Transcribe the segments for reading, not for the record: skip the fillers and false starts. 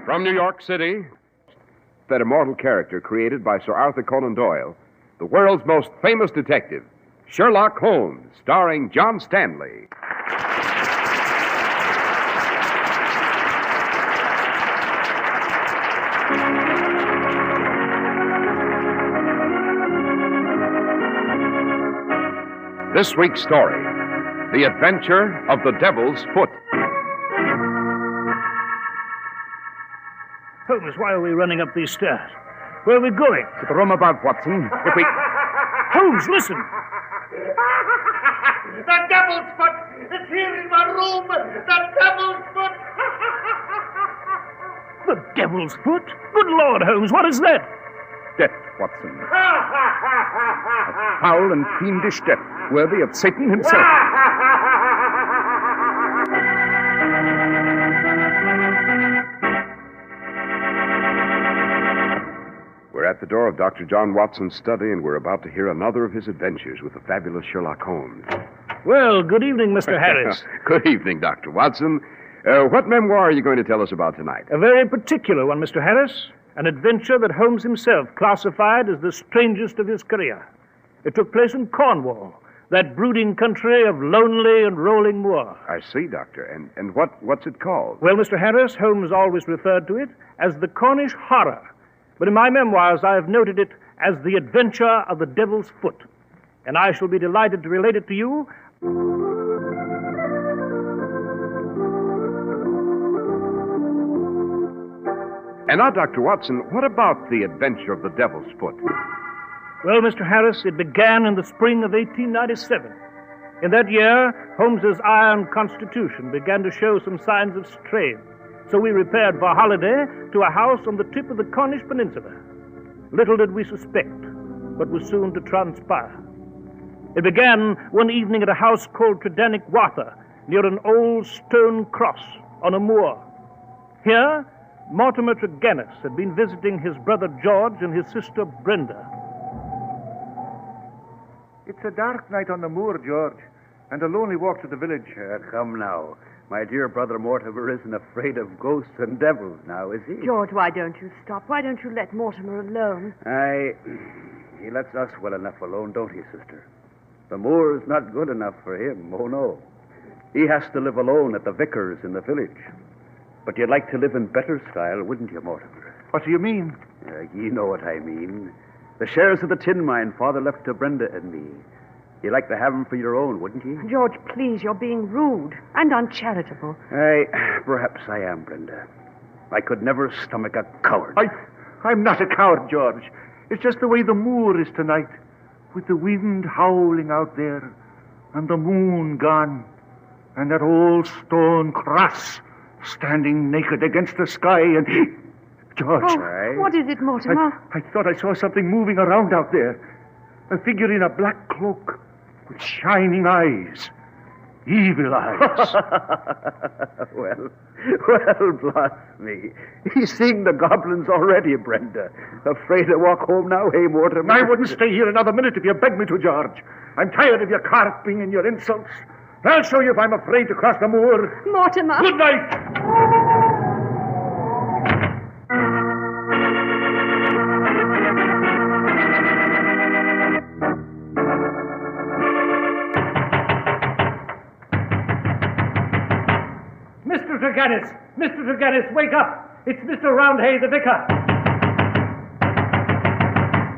From New York City, that immortal character created by Sir Arthur Conan Doyle, the world's most famous detective, Sherlock Holmes, starring John Stanley. This week's story, The Adventure of the Devil's Foot. Holmes, why are we running up these stairs? Where are we going? To the room above, Watson. If we... Holmes, listen! The devil's foot! It's here in my room! The devil's foot! The devil's foot? Good Lord, Holmes, what is that? Death, Watson. A foul and fiendish death, worthy of Satan himself. We're at the door of Dr. John Watson's study, and we're about to hear another of his adventures with the fabulous Sherlock Holmes. Well, good evening, Mr. Harris. Good evening, Dr. Watson. What memoir are you going to tell us about tonight? A very particular one, Mr. Harris. An adventure that Holmes himself classified as the strangest of his career. It took place in Cornwall, that brooding country of lonely and rolling moor. I see, Doctor. And what's it called? Well, Mr. Harris, Holmes always referred to it as the Cornish horror. But in my memoirs, I have noted it as the adventure of the Devil's Foot. And I shall be delighted to relate it to you. And now, Dr. Watson, what about the adventure of the Devil's Foot? Well, Mr. Harris, it began in the spring of 1897. In that year, Holmes's iron constitution began to show some signs of strain. So we repaired for a holiday to a house on the tip of the Cornish peninsula. Little did we suspect what was soon to transpire. It began one evening at a house called Tredanick Wather, near an old stone cross on a moor. Here, Mortimer Tregennis had been visiting his brother George and his sister Brenda. It's a dark night on the moor, George, and a lonely walk to the village. Come now. My dear brother Mortimer isn't afraid of ghosts and devils now, is he? George, why don't you stop? Why don't you let Mortimer alone? He lets us well enough alone, don't he, sister? The moor's not good enough for him, oh no. He has to live alone at the vicar's in the village. But you'd like to live in better style, wouldn't you, Mortimer? What do you mean? You know what I mean. The shares of the tin mine Father left to Brenda and me. You'd like to have them for your own, wouldn't you? George, please, you're being rude and uncharitable. Perhaps I am, Brenda. I could never stomach a coward. I'm not a coward, George. It's just the way the moor is tonight, with the wind howling out there, and the moon gone, and that old stone cross standing naked against the sky, and... George. Oh, what is it, Mortimer? I thought I saw something moving around out there. A figure in a black cloak with shining eyes. Evil eyes. Well, bless me. He's seeing the goblins already, Brenda. Afraid to walk home now, hey, Mortimer? I wouldn't stay here another minute if you begged me to, George. I'm tired of your carping and your insults. I'll show you if I'm afraid to cross the moor. Mortimer. Good night. Mr. Tregennis, wake up! It's Mr. Roundhay, the vicar.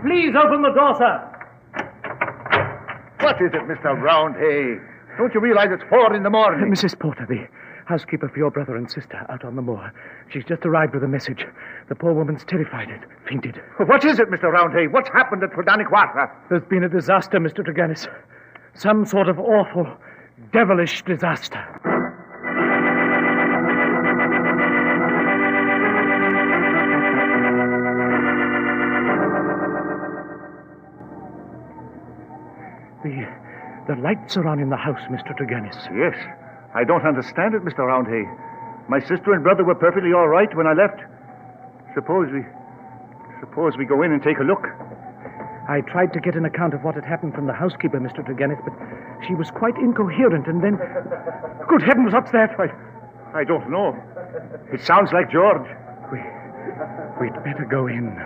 Please open the door, sir. What is it, Mr. Roundhay? Don't you realize it's 4 in the morning? Mrs. Porter, the housekeeper for your brother and sister out on the moor. She's just arrived with a message. The poor woman's terrified and fainted. What is it, Mr. Roundhay? What's happened at Tredanick Wather? There's been a disaster, Mr. Tregennis. Some sort of awful, devilish disaster. The lights are on in the house, Mr. Tregennis. Yes. I don't understand it, Mr. Roundhay. My sister and brother were perfectly all right when I left. Suppose we go in and take a look. I tried to get an account of what had happened from the housekeeper, Mr. Tregennis, but she was quite incoherent, and then... Good heavens, what's that? I don't know. It sounds like George. We'd better go in.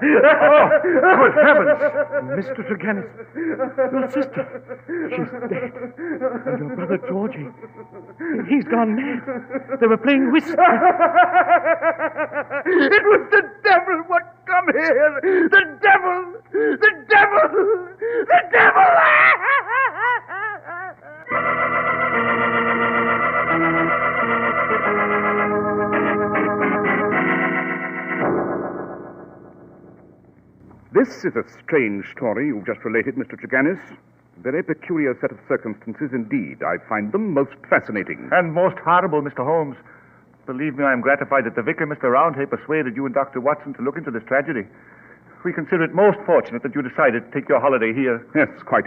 Oh, good heavens! Mr. Tregennis, your sister, she's dead. And your brother Georgie, he's gone mad. They were playing whist. It was the devil what come here. The devil! The devil! The devil! This is a strange story you've just related, Mr. Tregennis. Very peculiar set of circumstances indeed. I find them most fascinating. And most horrible, Mr. Holmes. Believe me, I am gratified that the vicar, Mr. Roundhay, persuaded you and Dr. Watson to look into this tragedy. We consider it most fortunate that you decided to take your holiday here. Yes, quite.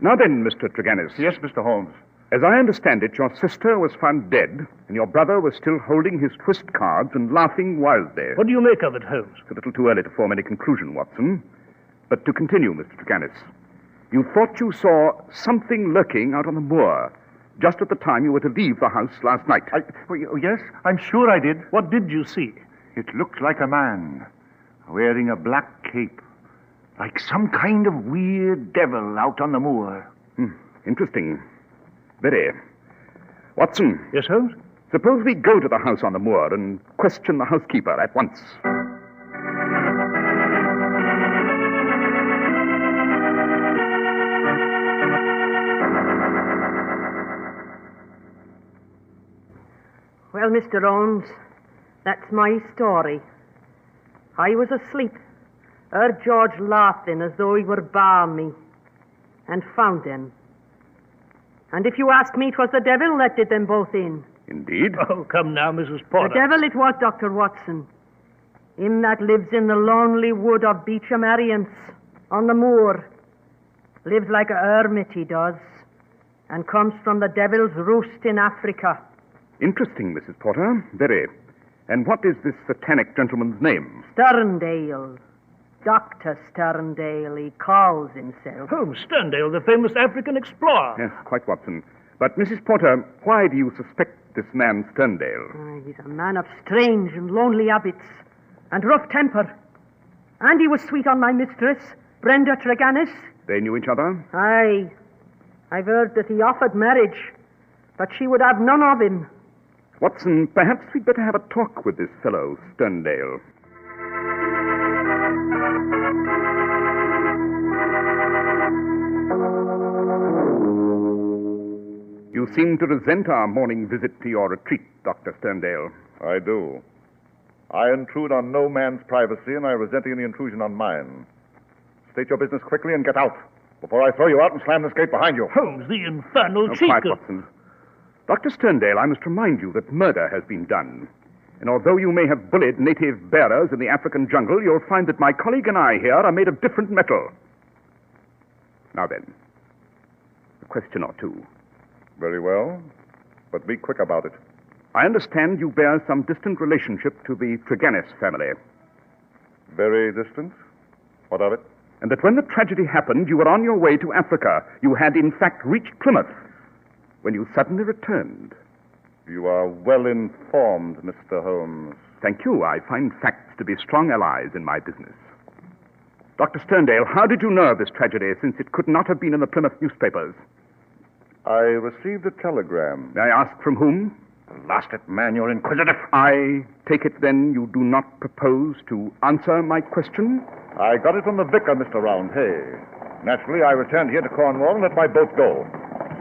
Now then, Mr. Tregennis. Yes, Mr. Holmes. As I understand it, your sister was found dead, and your brother was still holding his twist cards and laughing wildly. What do you make of it, Holmes? It's a little too early to form any conclusion, Watson. But to continue, Mr. Tregennis, you thought you saw something lurking out on the moor just at the time you were to leave the house last night. Yes, I'm sure I did. What did you see? It looked like a man wearing a black cape, like some kind of weird devil out on the moor. Interesting. Very. Watson. Yes, Holmes? Suppose we go to the house on the moor and question the housekeeper at once. Well, Mr. Holmes, that's my story. I was asleep. Heard George laughing as though he were barring me. And found him. And if you ask me, 'twas the devil that did them both in. Indeed? Oh, come now, Mrs. Potter. The devil it was, Dr. Watson. Him that lives in the lonely wood of Beecham Arians, on the moor. Lives like a hermit, he does. And comes from the devil's roost in Africa. Interesting, Mrs. Potter. Very. And what is this satanic gentleman's name? Sterndale. Dr. Sterndale, he calls himself. Holmes, Sterndale, the famous African explorer. Yes, quite, Watson. But, Mrs. Potter, why do you suspect this man Sterndale? He's a man of strange and lonely habits, and rough temper. And he was sweet on my mistress, Brenda Tregennis. They knew each other? Aye. I've heard that he offered marriage, but she would have none of him. Watson, perhaps we'd better have a talk with this fellow, Sterndale. You seem to resent our morning visit to your retreat, Dr. Sterndale. I do. I intrude on no man's privacy, and I resent any intrusion on mine. State your business quickly and get out, before I throw you out and slam this gate behind you. Holmes, the infernal cheat. Quiet, Watson. Dr. Sterndale, I must remind you that murder has been done. And although you may have bullied native bearers in the African jungle, you'll find that my colleague and I here are made of different metal. Now then, a question or two. Very well, but be quick about it. I understand you bear some distant relationship to the Tregennis family. Very distant? What of it? And that when the tragedy happened, you were on your way to Africa. You had, in fact, reached Plymouth when you suddenly returned. You are well informed, Mr. Holmes. Thank you. I find facts to be strong allies in my business. Dr. Sterndale, how did you know of this tragedy, since it could not have been in the Plymouth newspapers? I received a telegram. May I ask from whom? Blast it, man, you're inquisitive. I take it, then, you do not propose to answer my question? I got it from the vicar, Mr. Roundhay. Naturally, I returned here to Cornwall and let my boat go.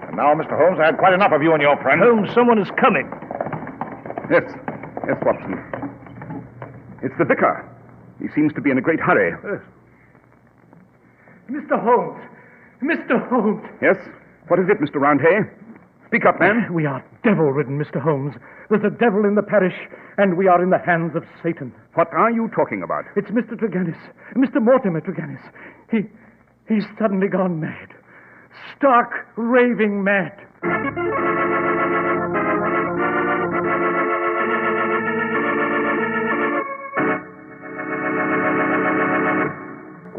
And now, Mr. Holmes, I had quite enough of you and your friend. Holmes, someone is coming. Yes, Watson. It's the vicar. He seems to be in a great hurry. Mr. Holmes! Mr. Holmes! Yes? What is it, Mr. Roundhay? Speak up, man. We are devil-ridden, Mr. Holmes. There's a devil in the parish, and we are in the hands of Satan. What are you talking about? It's Mr. Tregennis, Mr. Mortimer Tregennis. He's suddenly gone mad. Stark, raving mad.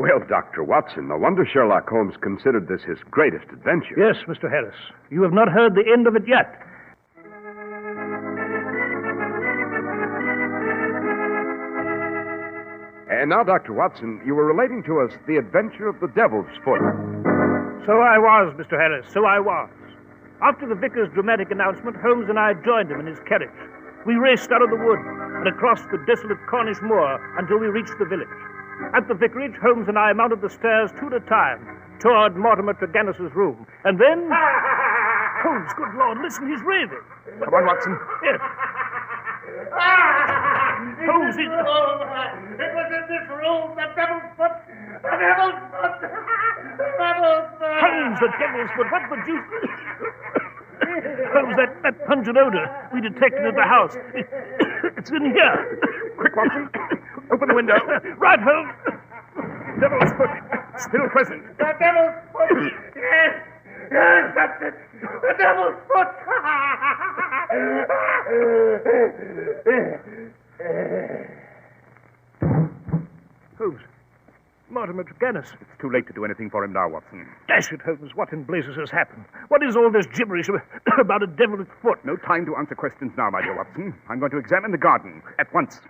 Well, Dr. Watson, no wonder Sherlock Holmes considered this his greatest adventure. Yes, Mr. Harris. You have not heard the end of it yet. And now, Dr. Watson, you were relating to us the adventure of the Devil's Foot. So I was, Mr. Harris, so I was. After the vicar's dramatic announcement, Holmes and I joined him in his carriage. We raced out of the wood and across the desolate Cornish moor until we reached the village. At the vicarage, Holmes and I mounted the stairs two at a time toward Mortimer Tregennis's room. And then... Holmes, good Lord, listen, he's raving. Come on, Watson. Yes. Holmes, he's... It was in this room, the devil's foot! The devil's foot! The devil's foot! Holmes, the devil's foot! What the deuce... Holmes, that pungent odor we detected at the house. It's in here. Quick, Watson. Open the window. Right, Holmes. Devil's foot. Still present. The devil's foot! Yes! Yes, that's it! The devil's foot! Holmes. Mortimer Tregennis. It's too late to do anything for him now, Watson. Dash it, Holmes. What in blazes has happened? What is all this gibberish about a devil's foot? No time to answer questions now, my dear Watson. I'm going to examine the garden at once.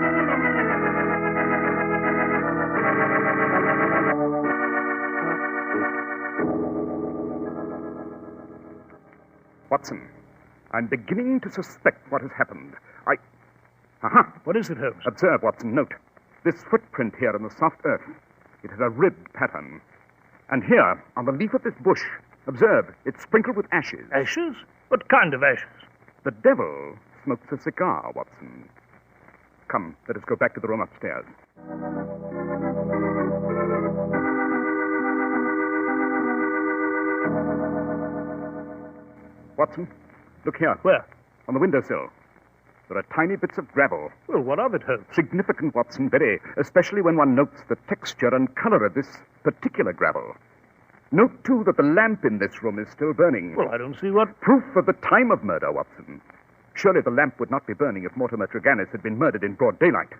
Watson, I'm beginning to suspect what has happened. Aha! What is it, Holmes? Observe, Watson, note. This footprint here in the soft earth. It has a ribbed pattern. And here, on the leaf of this bush, observe, it's sprinkled with ashes. Ashes? What kind of ashes? The devil smokes a cigar, Watson. Come, let us go back to the room upstairs. Watson, look here. Where? On the windowsill. There are tiny bits of gravel. Well, what of it, Holmes? Significant, Watson, very, especially when one notes the texture and color of this particular gravel. Note, too, that the lamp in this room is still burning. Well, I don't see what... Proof of the time of murder, Watson. Surely the lamp would not be burning if Mortimer Tregennis had been murdered in broad daylight.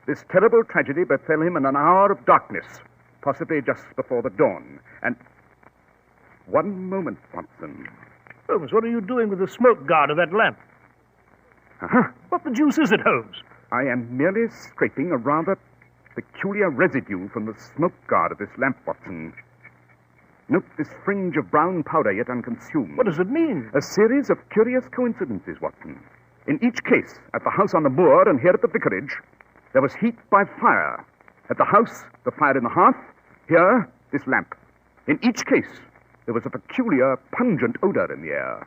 This terrible tragedy befell him in an hour of darkness, possibly just before the dawn. And... one moment, Watson. Holmes, what are you doing with the smoke guard of that lamp? Uh-huh. What the deuce is it, Holmes? I am merely scraping a rather peculiar residue from the smoke guard of this lamp, Watson. Note this fringe of brown powder yet unconsumed. What does it mean? A series of curious coincidences, Watson. In each case, at the house on the moor and here at the vicarage, there was heat by fire. At the house, the fire in the hearth. Here, this lamp. In each case, there was a peculiar, pungent odor in the air.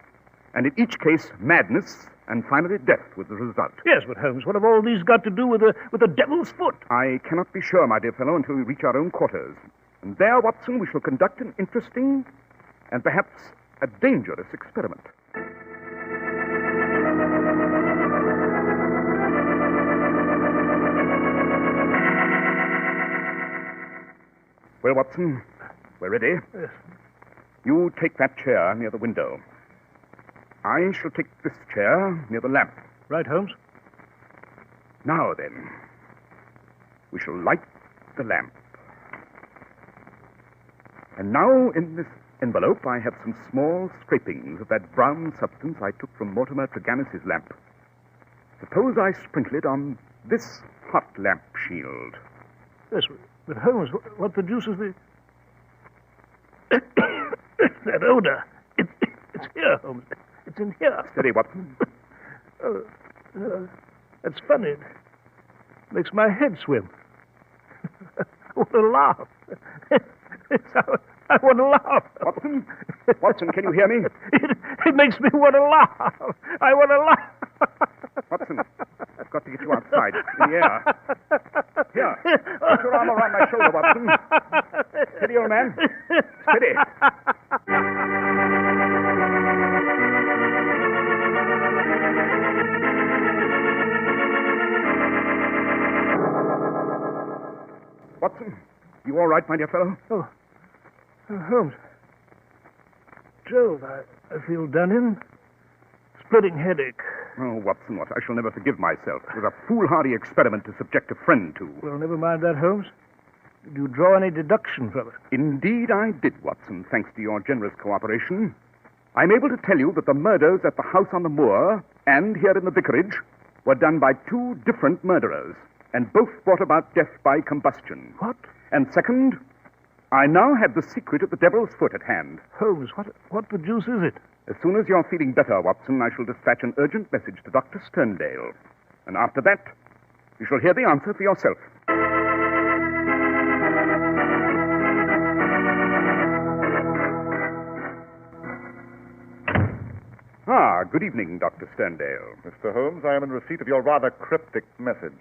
And in each case, madness, and finally death was the result. Yes, but Holmes, what have all these got to do with the devil's foot? I cannot be sure, my dear fellow, until we reach our own quarters. And there, Watson, we shall conduct an interesting and perhaps a dangerous experiment. Well, Watson, we're ready. Yes. You take that chair near the window. I shall take this chair near the lamp. Right, Holmes. Now, then, we shall light the lamp. And now, in this envelope, I have some small scrapings of that brown substance I took from Mortimer Tregennis's lamp. Suppose I sprinkle it on this hot lamp shield. Yes, but Holmes, what the deuce is the... that odor. It's here, Holmes. It's in here. Steady, Watson. That's funny. It makes my head swim. What a laugh. I want to laugh. Watson? Watson, can you hear me? It makes me want to laugh. I want to laugh. Watson, I've got to get you outside, in the air. Here, put your arm around my shoulder, Watson. Steady, old man. Steady. Watson, you all right, my dear fellow? Oh, Holmes. Jove, I feel done in. Splitting headache. Oh, Watson, what? I shall never forgive myself. It was a foolhardy experiment to subject a friend to. Well, never mind that, Holmes. Did you draw any deduction from it? Indeed, I did, Watson, thanks to your generous cooperation. I'm able to tell you that the murders at the house on the moor and here in the vicarage were done by two different murderers, and both brought about death by combustion. What? And second, I now have the secret of the Devil's Foot at hand. Holmes, what the deuce is it? As soon as you're feeling better, Watson, I shall dispatch an urgent message to Dr. Sterndale. And after that, you shall hear the answer for yourself. Good evening, Dr. Sterndale. Mr. Holmes, I am in receipt of your rather cryptic message.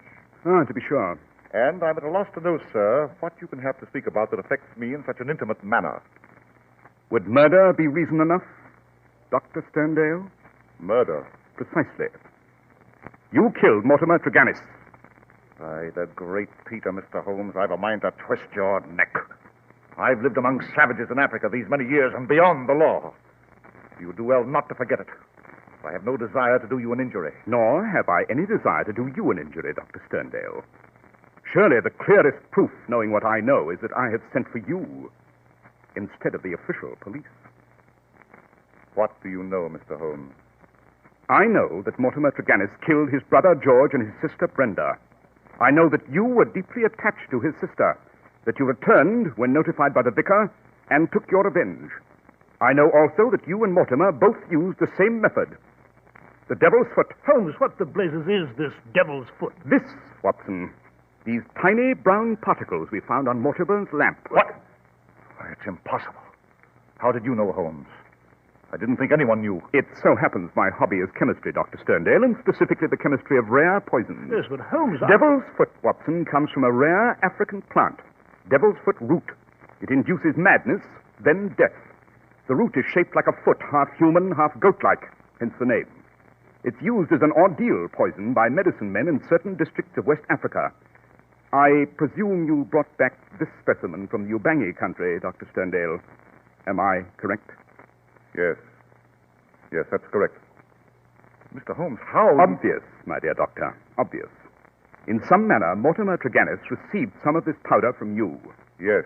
To be sure. And I'm at a loss to know, sir, what you can have to speak about that affects me in such an intimate manner. Would murder be reason enough, Dr. Sterndale? Murder? Precisely. You killed Mortimer Tregennis. By the great Peter, Mr. Holmes, I've a mind to twist your neck. I've lived among savages in Africa these many years and beyond the law. You would do well not to forget it. I have no desire to do you an injury. Nor have I any desire to do you an injury, Dr. Sterndale. Surely the clearest proof, knowing what I know, is that I have sent for you instead of the official police. What do you know, Mr. Holmes? I know that Mortimer Tregennis killed his brother George and his sister Brenda. I know that you were deeply attached to his sister, that you returned when notified by the vicar and took your revenge. I know also that you and Mortimer both used the same method. The Devil's Foot. Holmes, what the blazes is this Devil's Foot? This, Watson. These tiny brown particles we found on Mortimer's lamp. What? Why, it's impossible. How did you know, Holmes? I didn't think anyone knew. It so happens my hobby is chemistry, Dr. Sterndale, and specifically the chemistry of rare poisons. Yes, but Holmes... Devil's Foot, Watson, comes from a rare African plant. Devil's Foot root. It induces madness, then death. The root is shaped like a foot, half human, half goat-like, hence the name. It's used as an ordeal poison by medicine men in certain districts of West Africa. I presume you brought back this specimen from the Ubangi country, Dr. Sterndale. Am I correct? Yes. Yes, that's correct. Mr. Holmes, how... Obvious, my dear doctor. Obvious. In some manner, Mortimer Tregennis received some of this powder from you. Yes.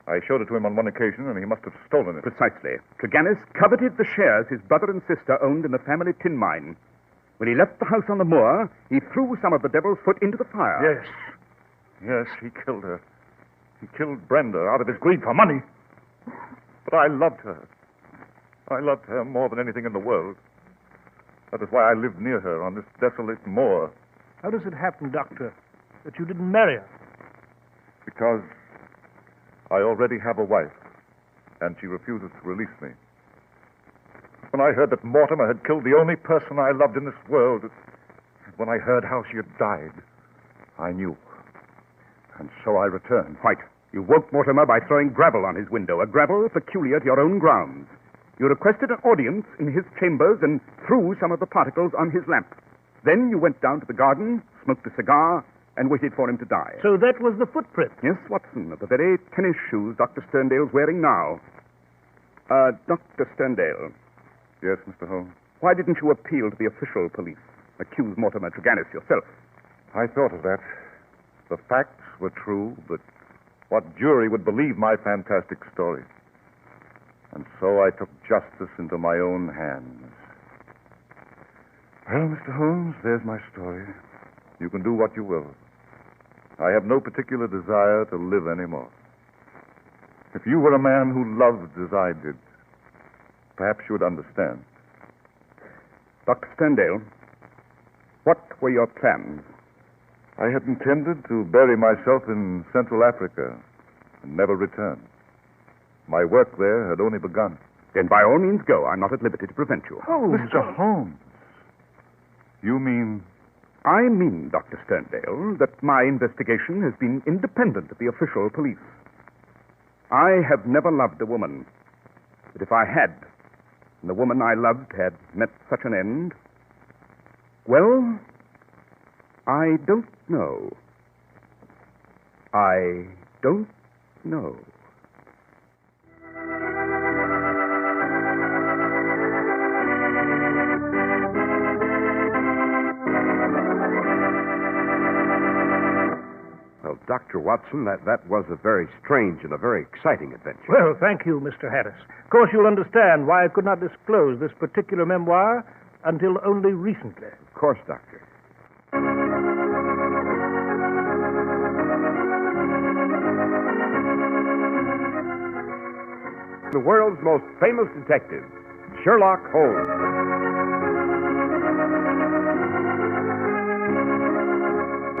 I showed it to him on one occasion, and he must have stolen it. Precisely. Tregennis coveted the shares his brother and sister owned in the family tin mine. When he left the house on the moor, he threw some of the Devil's Foot into the fire. Yes. Yes, he killed her. He killed Brenda out of his greed for money. But I loved her. I loved her more than anything in the world. That is why I lived near her on this desolate moor. How does it happen, Doctor, that you didn't marry her? Because I already have a wife, and she refuses to release me. When I heard that Mortimer had killed the only person I loved in this world, when I heard how she had died, I knew. And so I returned. Quite. You woke Mortimer by throwing gravel on his window, a gravel peculiar to your own grounds. You requested an audience in his chambers and threw some of the particles on his lamp. Then you went down to the garden, smoked a cigar, and waited for him to die. So that was the footprint? Yes, Watson, of the very tennis shoes Dr. Sterndale's wearing now. Dr. Sterndale. Yes, Mr. Holmes? Why didn't you appeal to the official police? Accuse Mortimer Tregennis yourself? I thought of that. The facts were true, but what jury would believe my fantastic story? And so I took justice into my own hands. Well, Mr. Holmes, there's my story. You can do what you will. I have no particular desire to live anymore. If you were a man who loved as I did, perhaps you would understand. Dr. Sterndale, what were your plans? I had intended to bury myself in Central Africa and never return. My work there had only begun. Then by all means go. I'm not at liberty to prevent you. Oh, Mr. Holmes. You mean... I mean, Dr. Sterndale, that my investigation has been independent of the official police. I have never loved a woman. But if I had, and the woman I loved had met such an end, well, I don't know. I don't know. Dr. Watson, that was a very strange and a very exciting adventure. Well, thank you, Mr. Harris. Of course, you'll understand why I could not disclose this particular memoir until only recently. Of course, Doctor. The world's most famous detective, Sherlock Holmes.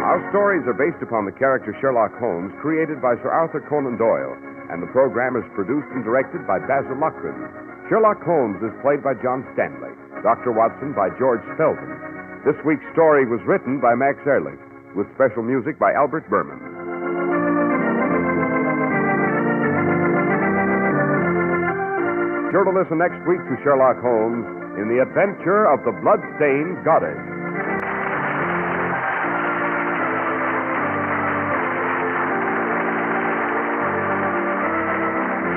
Our stories are based upon the character Sherlock Holmes, created by Sir Arthur Conan Doyle, and the program is produced and directed by Basil Loughlin. Sherlock Holmes is played by John Stanley, Dr. Watson by George Spelman. This week's story was written by Max Ehrlich, with special music by Albert Berman. Sure to listen next week to Sherlock Holmes in the adventure of the blood-stained goddess.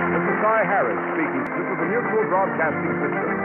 This is Cy Harris speaking. This is the Mutual Broadcasting System.